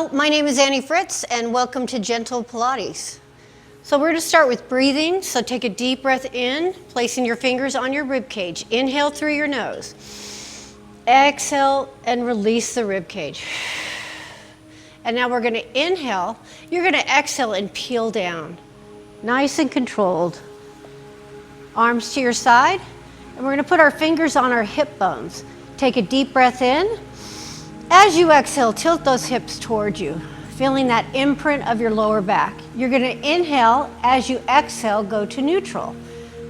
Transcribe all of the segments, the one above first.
Hello, my name is Annie Fritz and welcome to Gentle Pilates. So we're going to start with breathing. So take a deep breath in, placing your fingers on your rib cage. Inhale through your nose. Exhale and release the rib cage. And now we're going to inhale. You're going to exhale and peel down. Nice and controlled. Arms to your side. And we're going to put our fingers on our hip bones. Take a deep breath in. As you exhale, tilt those hips towards you, feeling that imprint of your lower back. You're going to inhale. As you exhale, go to neutral,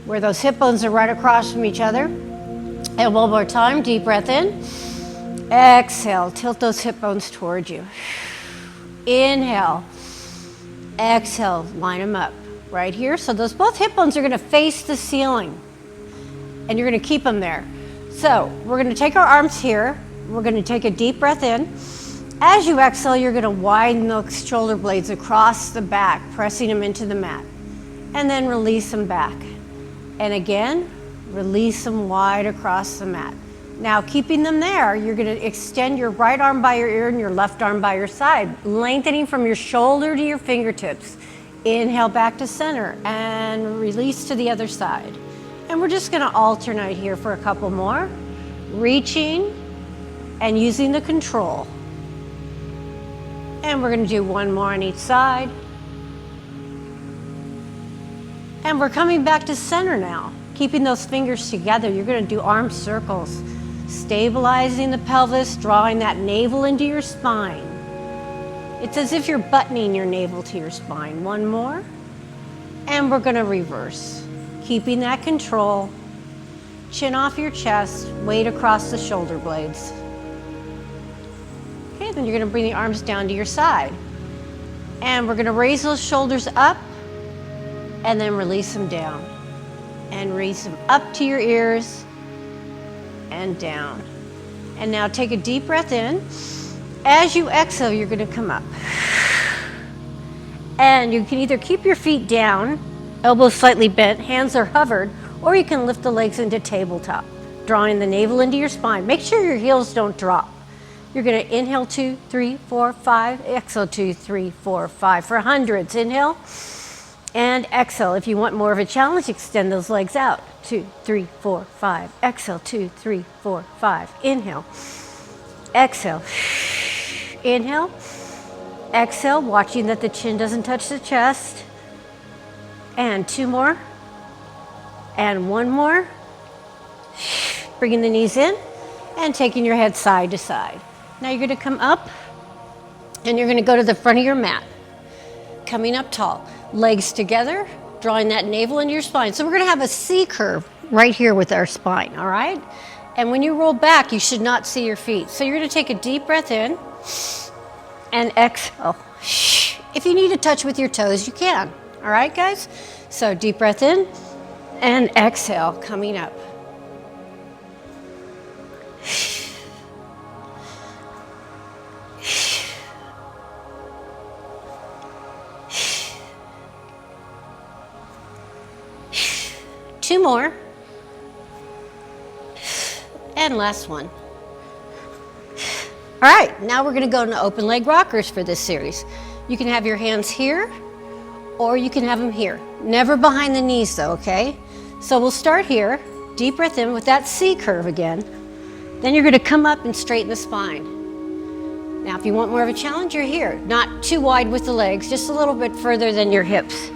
where those hip bones are right across from each other. And one more time, deep breath in. Exhale, tilt those hip bones towards you. Inhale. Exhale, line them up right here. So those both hip bones are going to face the ceiling, and you're going to keep them there. So we're going to take our arms here. We're going to take a deep breath in. As you exhale, you're going to widen those shoulder blades across the back, pressing them into the mat. And then release them back. And again, release them wide across the mat. Now, keeping them there, you're going to extend your right arm by your ear and your left arm by your side, lengthening from your shoulder to your fingertips. Inhale back to center and release to the other side. And we're just going to alternate here for a couple more. Reaching and using the control. And we're going to do one more on each side. And we're coming back to center now. Keeping those fingers together, you're going to do arm circles. Stabilizing the pelvis, drawing that navel into your spine. It's as if you're buttoning your navel to your spine. One more. And we're going to reverse. Keeping that control. Chin off your chest, weight across the shoulder blades. Okay, then you're going to bring the arms down to your side. And we're going to raise those shoulders up and then release them down. And raise them up to your ears and down. And now take a deep breath in. As you exhale, you're going to come up. And you can either keep your feet down, elbows slightly bent, hands are hovered, or you can lift the legs into tabletop, drawing the navel into your spine. Make sure your heels don't drop. You're going to inhale 2, 3, 4, 5. Exhale 2, 3, 4, 5 for hundreds. Inhale and exhale. If you want more of a challenge, extend those legs out. 2, 3, 4, 5. Exhale 2, 3, 4, 5. Inhale. Exhale. Inhale. Exhale, watching that the chin doesn't touch the chest. And 2 more. And 1 more. Bringing the knees in and taking your head side to side. Now you're going to come up and you're going to go to the front of your mat. Coming up tall. Legs together, drawing that navel into your spine. So we're going to have a C curve right here with our spine, all right? And when you roll back, you should not see your feet. So you're going to take a deep breath in and exhale. If you need to touch with your toes, you can. All right, guys? So deep breath in and exhale, coming up. Two more. And last one. All right, now we're going to go into open leg rockers for this series. You can have your hands here or you can have them here. Never behind the knees though, okay? So we'll start here. Deep breath in with that C curve again. Then you're going to come up and straighten the spine. Now if you want more of a challenge, you're here. Not too wide with the legs, just a little bit further than your hips.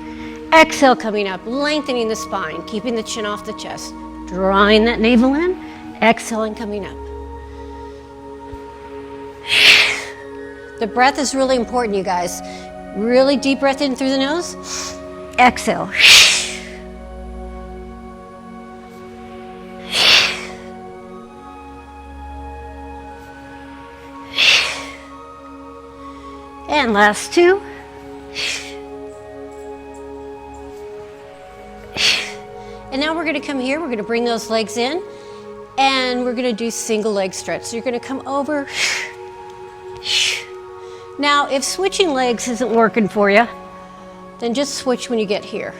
Exhale, coming up, lengthening the spine, keeping the chin off the chest. Drawing that navel in, exhaling, coming up. The breath is really important, you guys. Really deep breath in through the nose. Exhale. And last 2. And now we're going to come here. We're going to bring those legs in. And we're going to do single leg stretch. So you're going to come over. Now, if switching legs isn't working for you, then just switch when you get here.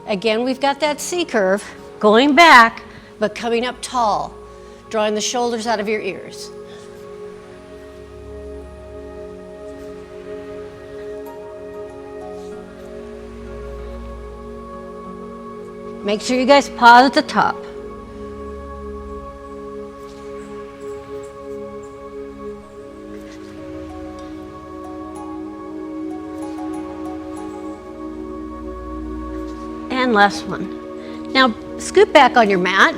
Again, we've got that C curve going back, but coming up tall, drawing the shoulders out of your ears. Make sure you guys pause at the top. And last one. Now scoot back on your mat,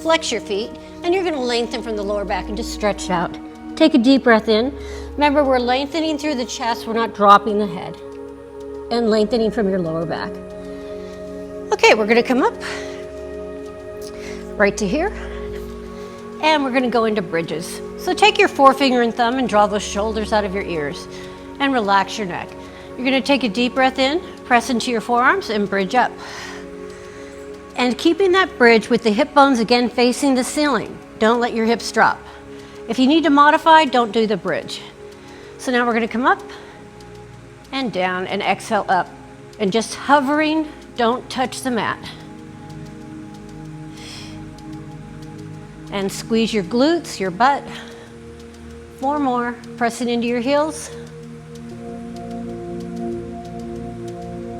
flex your feet, and you're gonna lengthen from the lower back and just stretch out. Take a deep breath in. Remember, we're lengthening through the chest, we're not dropping the head. And lengthening from your lower back. Okay, we're gonna come up right to here. And we're gonna go into bridges. So take your forefinger and thumb and draw those shoulders out of your ears and relax your neck. You're gonna take a deep breath in, press into your forearms and bridge up. And keeping that bridge with the hip bones again facing the ceiling. Don't let your hips drop. If you need to modify, don't do the bridge. So now we're gonna come up and down and exhale up. And just hovering, don't touch the mat. And squeeze your glutes, your butt. 4 more, pressing into your heels.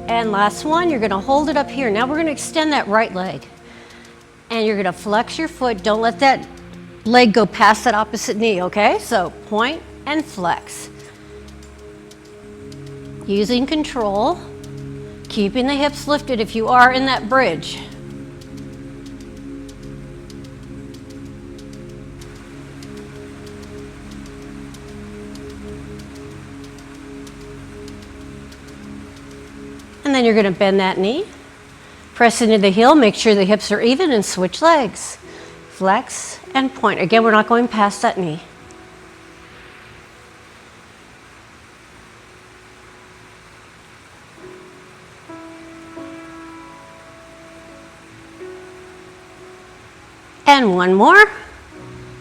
And last one, you're gonna hold it up here. Now we're gonna extend that right leg. And you're gonna flex your foot. Don't let that leg go past that opposite knee, okay? So point and flex. Using control, keeping the hips lifted if you are in that bridge. And then you're gonna bend that knee, press into the heel, make sure the hips are even and switch legs. Flex and point. Again, we're not going past that knee. And one more.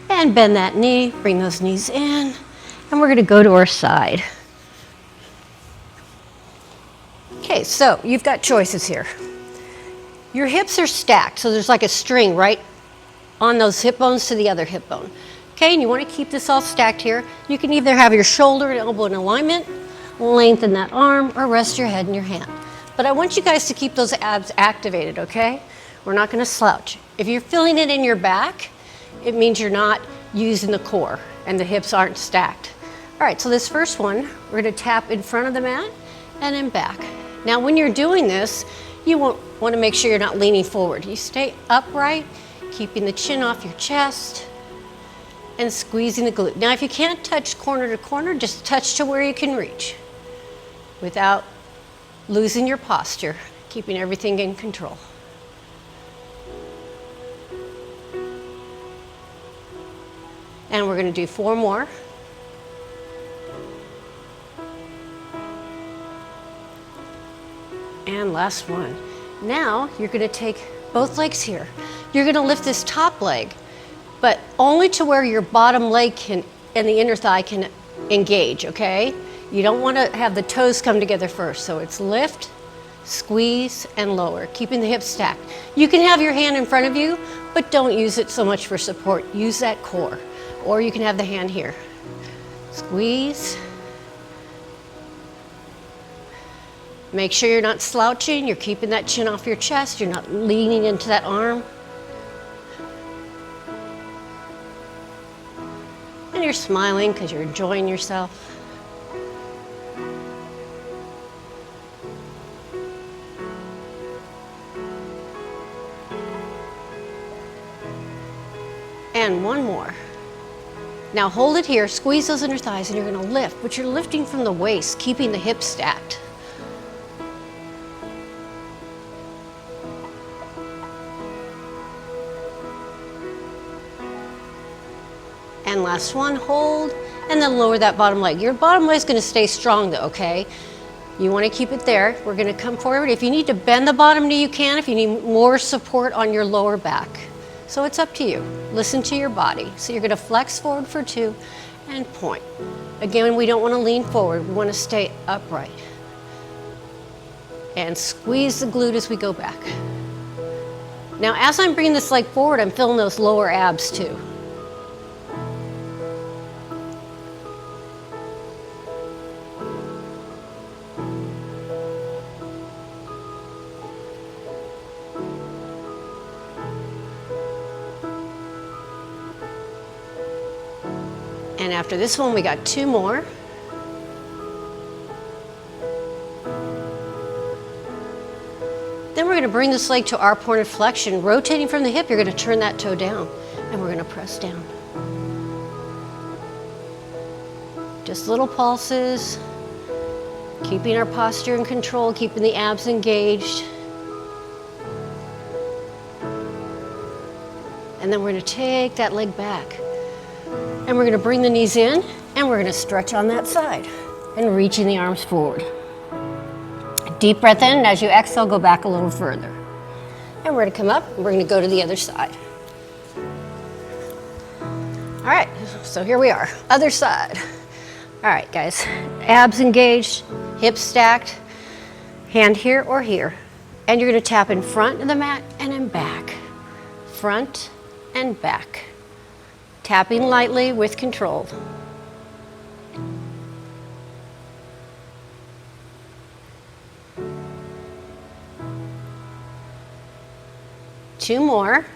And bend that knee, bring those knees in. And we're gonna go to our side. Okay, so you've got choices here. Your hips are stacked, so there's like a string right on those hip bones to the other hip bone. Okay, and you want to keep this all stacked here. You can either have your shoulder and elbow in alignment, lengthen that arm, or rest your head in your hand. But I want you guys to keep those abs activated, okay? We're not going to slouch. If you're feeling it in your back, it means you're not using the core and the hips aren't stacked. All right, so this first one, we're going to tap in front of the mat and then back. Now, when you're doing this, you want to make sure you're not leaning forward. You stay upright, keeping the chin off your chest and squeezing the glute. Now, if you can't touch corner to corner, just touch to where you can reach without losing your posture, keeping everything in control. And we're going to do 4 more. And last one. Now you're going to take both legs here. You're going to lift this top leg, but only to where your bottom leg can and the inner thigh can engage, okay? You don't want to have the toes come together first. So it's lift, squeeze, and lower, keeping the hips stacked. You can have your hand in front of you, but don't use it so much for support. Use that core. Or you can have the hand here. Squeeze. Make sure you're not slouching, you're keeping that chin off your chest, you're not leaning into that arm. And you're smiling because you're enjoying yourself. And one more. Now hold it here, squeeze those inner thighs, and you're going to lift, but you're lifting from the waist, keeping the hips stacked. And last one, hold, and then lower that bottom leg. Your bottom leg is going to stay strong though, okay? You want to keep it there. We're going to come forward. If you need to bend the bottom knee, you can. If you need more support on your lower back. So it's up to you. Listen to your body. So you're going to flex forward for 2 and point. Again, we don't want to lean forward. We want to stay upright. And squeeze the glute as we go back. Now, as I'm bringing this leg forward, I'm feeling those lower abs too. And after this one, we got 2 more. Then we're going to bring this leg to our point of flexion. Rotating from the hip, you're going to turn that toe down, and we're going to press down. Just little pulses, keeping our posture in control, keeping the abs engaged. And then we're going to take that leg back. And we're going to bring the knees in, and we're going to stretch on that side and reaching the arms forward. Deep breath in, and as you exhale, go back a little further. And we're going to come up, and we're going to go to the other side. All right, so here we are, other side. All right, guys, abs engaged, hips stacked, hand here or here. And you're going to tap in front of the mat and in back. Front and back. Tapping lightly with control. Two more.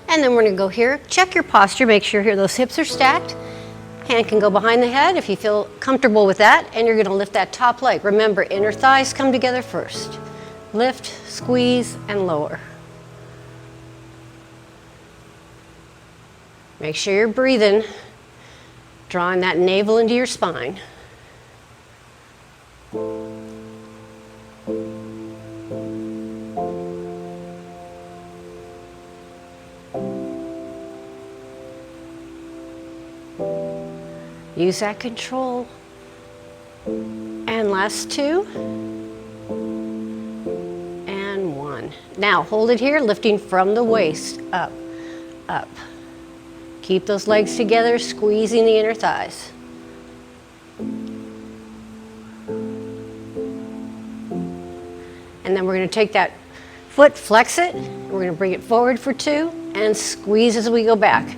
And then we're going to go here. Check your posture. Make sure here those hips are stacked. Hand can go behind the head if you feel comfortable with that. And you're going to lift that top leg. Remember, inner thighs come together first. Lift, squeeze, and lower. Make sure you're breathing, drawing that navel into your spine. Use that control. And last 2. And 1. Now hold it here, lifting from the waist, up, up. Keep those legs together, squeezing the inner thighs. And then we're going to take that foot, flex it, and we're going to bring it forward for 2, and squeeze as we go back.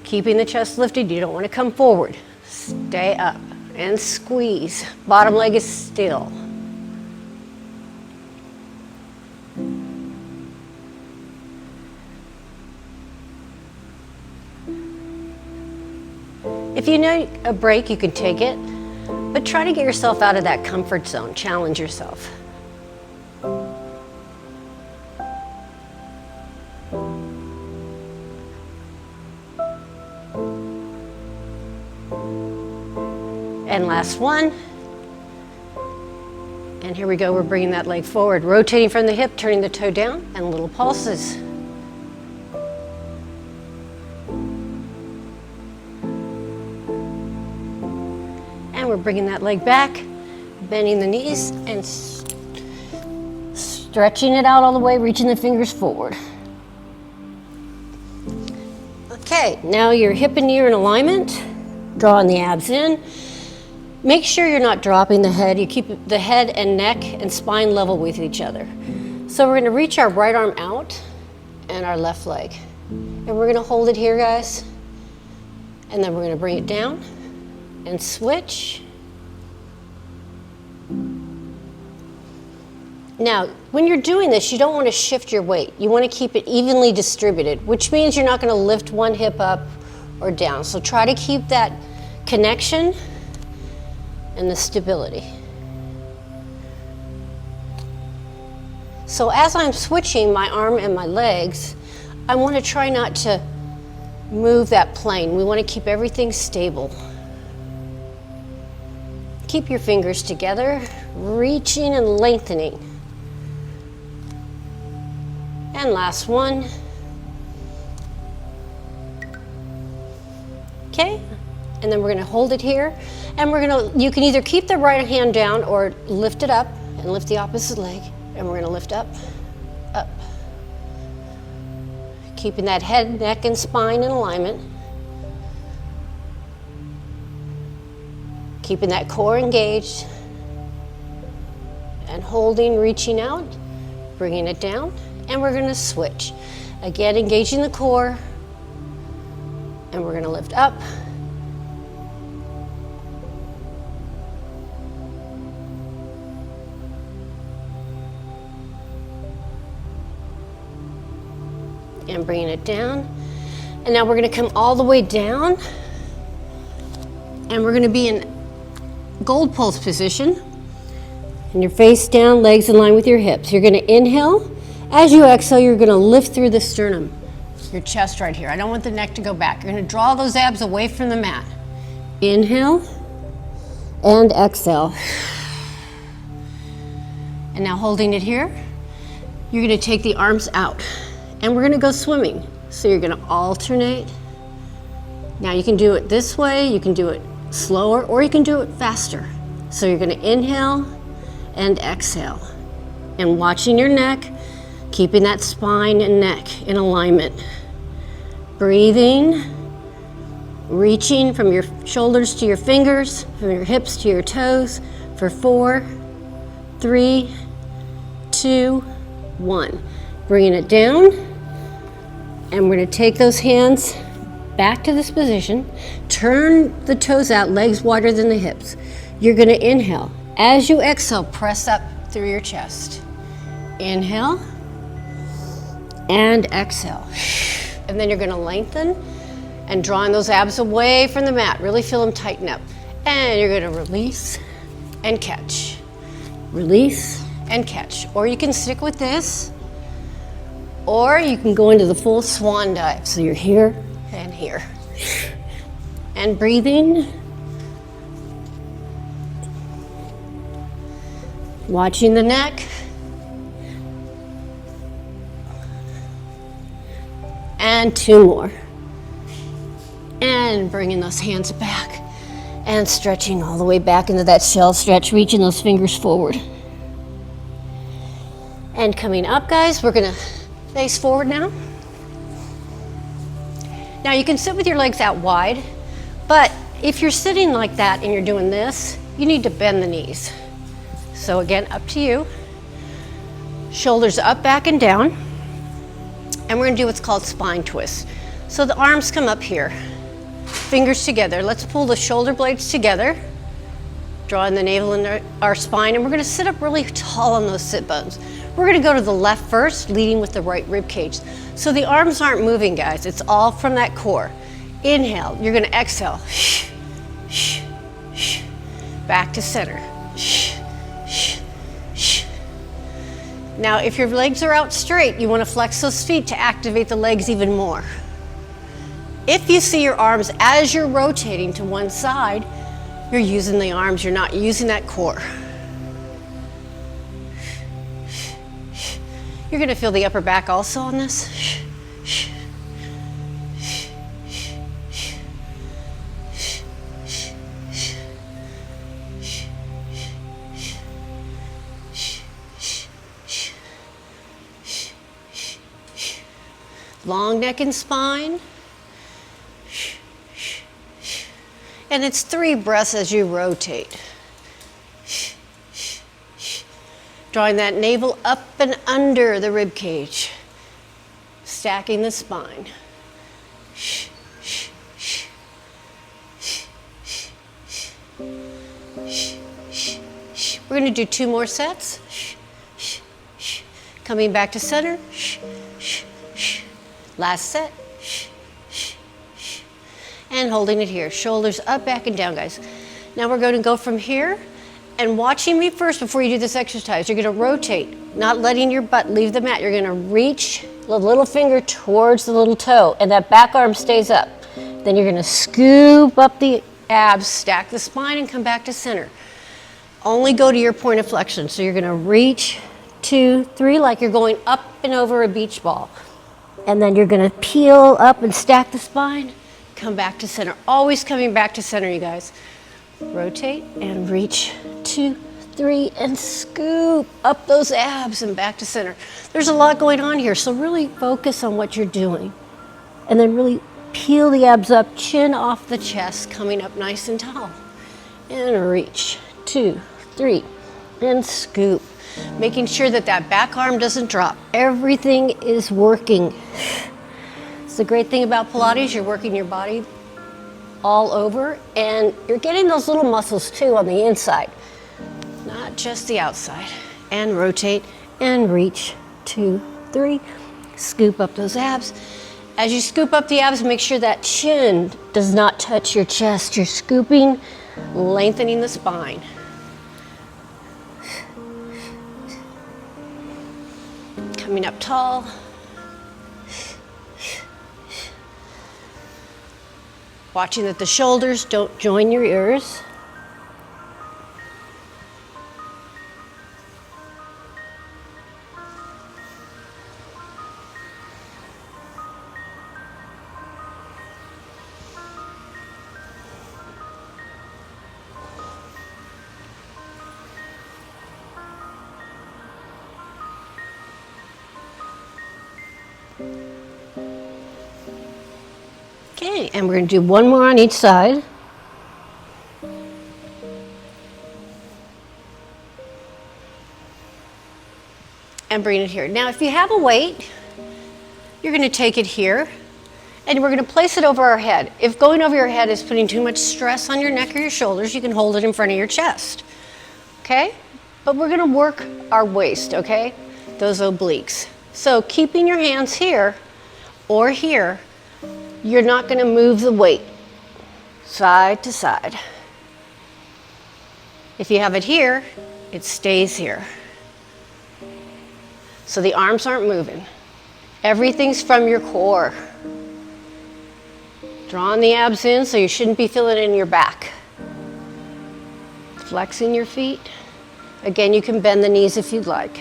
Keeping the chest lifted, you don't want to come forward. Stay up and squeeze. Bottom leg is still. If you need a break, you can take it, but try to get yourself out of that comfort zone. Challenge yourself. And last one. And here we go, we're bringing that leg forward, rotating from the hip, turning the toe down, and little pulses. And we're bringing that leg back, bending the knees, and stretching it out all the way, reaching the fingers forward. Okay, now your hip and knee are in alignment, drawing the abs in. Make sure you're not dropping the head. You keep the head and neck and spine level with each other. So we're going to reach our right arm out and our left leg. And we're going to hold it here, guys. And then we're going to bring it down and switch. Now, when you're doing this, you don't want to shift your weight. You want to keep it evenly distributed, which means you're not going to lift one hip up or down. So try to keep that connection and the stability. So as I'm switching my arm and my legs, I want to try not to move that plane. We want to keep everything stable. Keep your fingers together, reaching and lengthening. And last one. Okay, and then we're going to hold it here. And you can either keep the right hand down or lift it up and lift the opposite leg. And we're going to lift up, up. Keeping that head, neck, and spine in alignment. Keeping that core engaged. And holding, reaching out, bringing it down. And we're going to switch. Again, engaging the core. And we're going to lift up. And bringing it down. And now we're gonna come all the way down, and we're gonna be in gold pulse position. And your face down, legs in line with your hips. You're gonna inhale. As you exhale, you're gonna lift through the sternum, your chest right here. I don't want the neck to go back. You're gonna draw those abs away from the mat. Inhale and exhale. And now holding it here, you're gonna take the arms out, and we're gonna go swimming. So you're gonna alternate. Now you can do it this way, you can do it slower, or you can do it faster. So you're gonna inhale and exhale. And watching your neck, keeping that spine and neck in alignment. Breathing, reaching from your shoulders to your fingers, from your hips to your toes for 4, 3, 2, 1. Bringing it down, and we're gonna take those hands back to this position. Turn the toes out, legs wider than the hips. You're gonna inhale. As you exhale, press up through your chest. Inhale and exhale. And then you're gonna lengthen and drawing those abs away from the mat. Really feel them tighten up. And you're gonna release and catch. Release and catch. Or you can stick with this, or you can go into the full swan dive. So you're here and here. And breathing. Watching the neck. And 2 more. And bringing those hands back and stretching all the way back into that shell stretch, reaching those fingers forward. And coming up, guys, we're gonna face forward now. Now you can sit with your legs out wide, but if you're sitting like that and you're doing this, you need to bend the knees. So again, up to you. Shoulders up, back, and down. And we're gonna do what's called spine twists. So the arms come up here, fingers together. Let's pull the shoulder blades together, drawing the navel into our spine, and we're gonna sit up really tall on those sit bones. We're gonna go to the left first, leading with the right rib cage. So the arms aren't moving, guys. It's all from that core. Inhale, you're gonna exhale. Back to center. Now, if your legs are out straight, you want to flex those feet to activate the legs even more. If you see your arms as you're rotating to one side, you're using the arms, you're not using that core. You're going to feel the upper back also on this. Long neck and spine. And it's 3 breaths as you rotate. Drawing that navel up and under the rib cage. Stacking the spine. We're going to do 2 more sets. Coming back to center. Last set. And holding it here. Shoulders up, back, and down, guys. Now we're going to go from here, and watching me first before you do this exercise. You're going to rotate, not letting your butt leave the mat. You're going to reach the little finger towards the little toe, and that back arm stays up. Then you're going to scoop up the abs, stack the spine, and come back to center. Only go to your point of flexion. So you're going to reach, 2, 3, like you're going up and over a beach ball. And then you're gonna peel up and stack the spine, come back to center. Always coming back to center, you guys. Rotate and reach, 2, 3, and scoop up those abs and back to center. There's a lot going on here, so really focus on what you're doing. And then really peel the abs up, chin off the chest, coming up nice and tall. And reach, 2, 3, and scoop. Making sure that that back arm doesn't drop. Everything is working. It's the great thing about Pilates, you're working your body all over, and you're getting those little muscles too on the inside, not just the outside. And rotate and reach, 2, 3, scoop up those abs, As you scoop up the abs, make sure that chin does not touch your chest. You're scooping, lengthening the spine. Coming up tall. Watching that the shoulders don't join your ears. Okay, and we're going to do one more on each side. And bring it here. Now, if you have a weight, you're going to take it here, and we're going to place it over our head. If going over your head is putting too much stress on your neck or your shoulders, you can hold it in front of your chest. Okay? But we're going to work our waist, okay? Those obliques. So keeping your hands here or here, you're not going to move the weight side to side. If you have it here, it stays here. So the arms aren't moving. Everything's from your core. Drawing the abs in, so you shouldn't be feeling it in your back. Flexing your feet. Again, you can bend the knees if you'd like.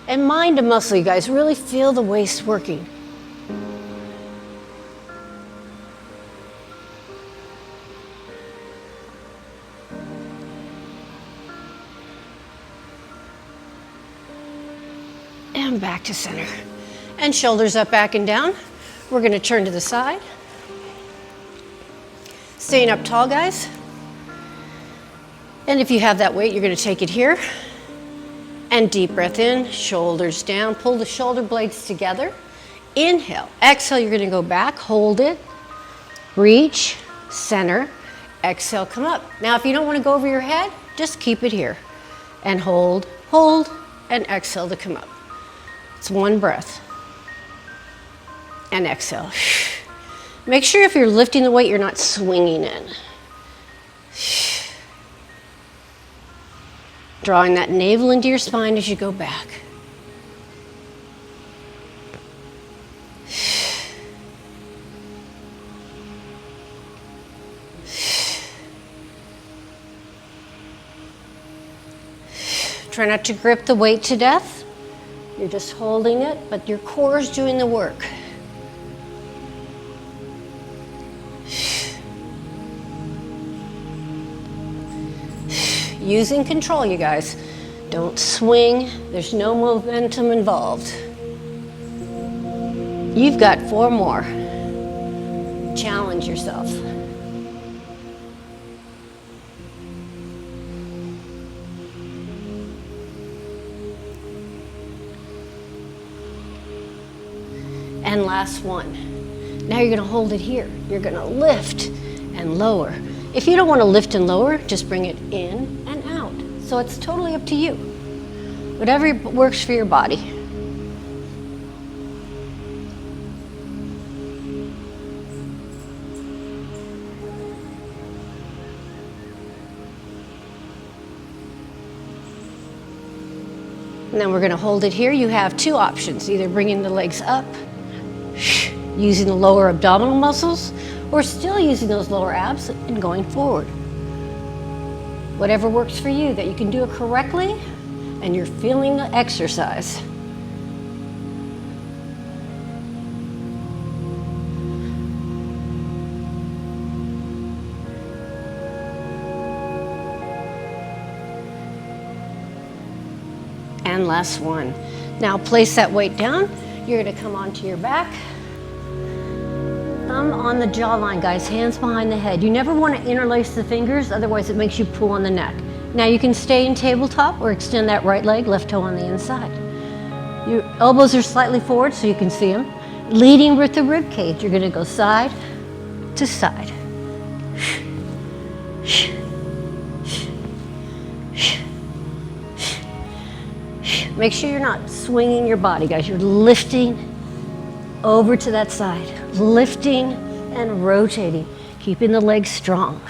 And mind to muscle, you guys. Really feel the waist working. And back to center. And shoulders up, back and down. We're going to turn to the side. Staying up tall, guys. And if you have that weight, you're going to take it here. And deep breath in, shoulders down. Pull the shoulder blades together. Inhale. Exhale, you're going to go back. Hold it. Reach. Center. Exhale, come up. Now, if you don't want to go over your head, just keep it here. And hold, and exhale to come up. It's one breath. And exhale. Make sure if you're lifting the weight, you're not swinging in. Drawing that navel into your spine as you go back. Try not to grip the weight to death. You're just holding it, but your core is doing the work. Using control, you guys. Don't swing. There's no momentum involved. You've got 4 more. Challenge yourself. And last one. Now you're going to hold it here. You're going to lift and lower. If you don't want to lift and lower, just bring it in and out. So it's totally up to you. Whatever works for your body. And then we're going to hold it here. You have 2 options, either bringing the legs up, using the lower abdominal muscles, or still using those lower abs and going forward. Whatever works for you, that you can do it correctly and you're feeling the exercise. And last one. Now place that weight down. You're going to come onto your back. Thumb on the jawline, guys. Hands behind the head. You never want to interlace the fingers, otherwise it makes you pull on the neck. Now you can stay in tabletop or extend that right leg, left toe on the inside. Your elbows are slightly forward so you can see them. Leading with the rib cage. You're going to go side to side. Make sure you're not swinging your body, guys. You're lifting over to that side, lifting and rotating, keeping the legs strong.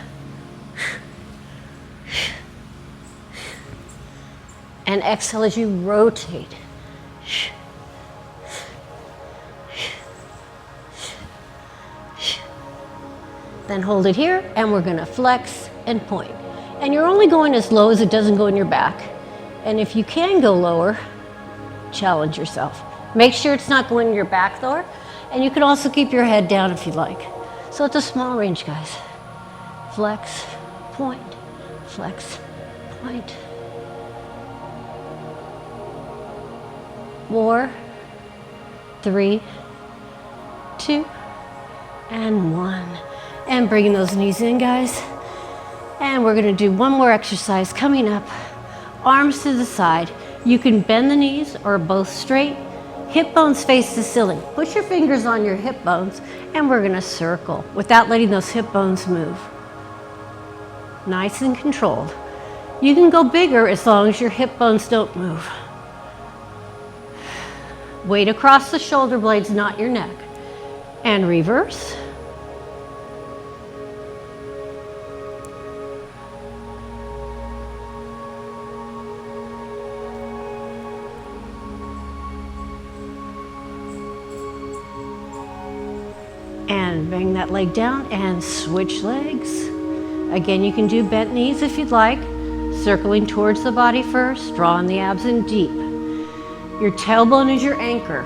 And exhale as you rotate. Then hold it here, and we're gonna flex and point. And you're only going as low as it doesn't go in your back. And if you can go lower, challenge yourself. Make sure it's not going in your back though, and you can also keep your head down if you like. So it's a small range, guys. Flex, point, flex, point. More, 3, 2, and 1. And bringing those knees in, guys. And we're gonna do one more exercise coming up. Arms to the side. You can bend the knees or both straight. Hip bones face the ceiling. Put your fingers on your hip bones, and we're gonna circle without letting those hip bones move. Nice and controlled. You can go bigger as long as your hip bones don't move. Weight across the shoulder blades, not your neck. And reverse. And bring that leg down and switch legs. Again, you can do bent knees if you'd like. Circling towards the body first, drawing the abs in deep. Your tailbone is your anchor.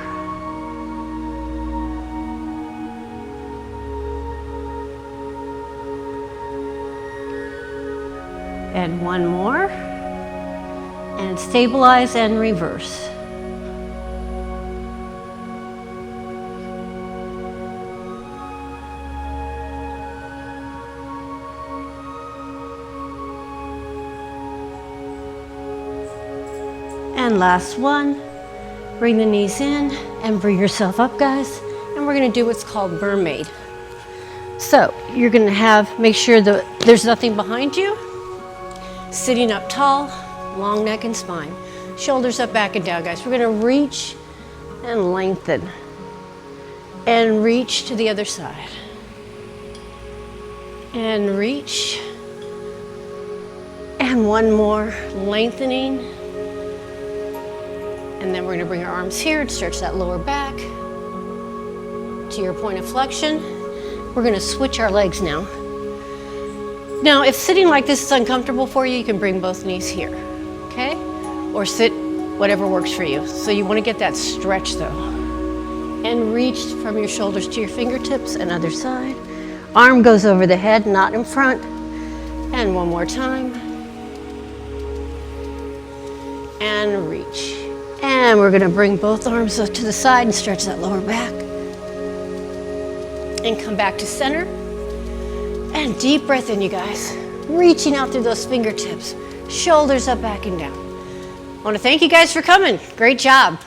And one more. And stabilize and reverse. And last one. Bring the knees in and bring yourself up, guys. And we're gonna do what's called mermaid. So you're gonna make sure that there's nothing behind you. Sitting up tall, long neck and spine. Shoulders up, back and down, guys. We're gonna reach and lengthen. And reach to the other side. And reach. And one more, lengthening. And then we're gonna bring our arms here to stretch that lower back to your point of flexion. We're gonna switch our legs now. Now, if sitting like this is uncomfortable for you, you can bring both knees here, okay? Or sit, whatever works for you. So you wanna get that stretch though. And reach from your shoulders to your fingertips, and other side. Arm goes over the head, not in front. And one more time. And reach. And we're gonna bring both arms up to the side and stretch that lower back. And come back to center. And deep breath in, you guys. Reaching out through those fingertips. Shoulders up, back and down. I wanna thank you guys for coming. Great job.